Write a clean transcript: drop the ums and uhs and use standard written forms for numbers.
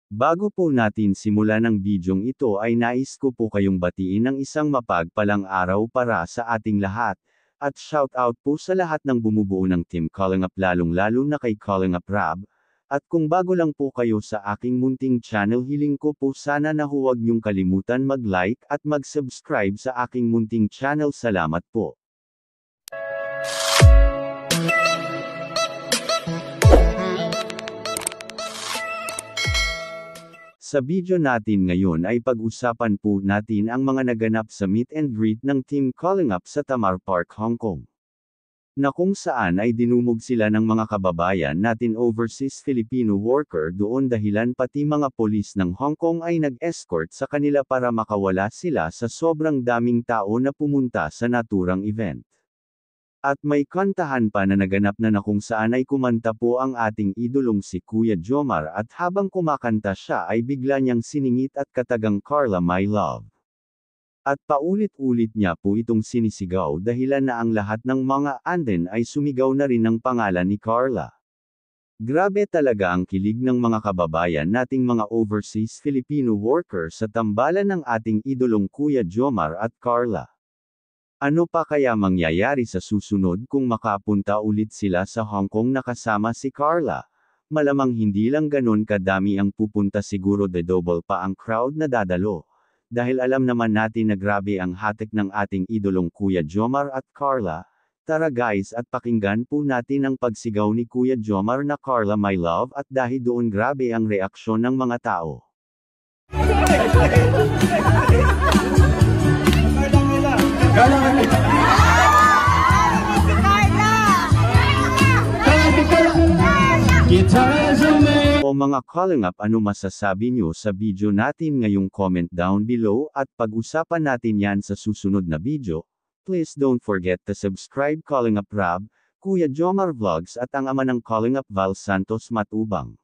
Bago po natin simulan ang bidyong ito ay nais ko po kayong batiin ng isang mapagpalang araw para sa ating lahat, at shout out po sa lahat ng bumubuo ng Team Calling Up lalong-lalo na kay Calling Up Rab. At kung bago lang po kayo sa aking munting channel, hiling ko po sana na huwag niyong kalimutan mag-like at mag-subscribe sa aking munting channel. Salamat po. Sa video natin ngayon ay pag-usapan po natin ang mga naganap sa meet and greet ng Team Calling Up sa Tamar Park, Hong Kong. Na kung saan ay dinumog sila ng mga kababayan natin overseas Filipino worker doon, dahilan pati mga polis ng Hong Kong ay nag-escort sa kanila para makawala sila sa sobrang daming tao na pumunta sa naturang event. At may kantahan pa na naganap na kung saan ay kumanta po ang ating idolong si Kuya Jomar, at habang kumakanta siya ay bigla niyang siningit at katagang Carla My Love. At paulit-ulit niya po itong sinisigaw, dahilan na ang lahat ng mga anden ay sumigaw na rin ng pangalan ni Carla. Grabe talaga ang kilig ng mga kababayan nating mga overseas Filipino worker sa tambalan ng ating idolong Kuya Jomar at Carla. Ano pa kaya mangyayari sa susunod kung makapunta ulit sila sa Hong Kong na kasama si Carla? Malamang hindi lang ganon kadami ang pupunta, siguro double pa ang crowd na dadalo. Dahil alam naman natin na grabe ang hatik ng ating idolong Kuya Jomar at Carla. Tara guys, at pakinggan po natin ang pagsigaw ni Kuya Jomar na Carla My Love, at dahil doon grabe ang reaksyon ng mga tao. O mga Calling Up, ano masasabi nyo sa video natin ngayong? Comment down below, at pag-usapan natin yan sa susunod na video. Please don't forget to subscribe Calling Up Rab, Kuya Jomar Vlogs, at ang ama ng Calling Up Val Santos Matubang.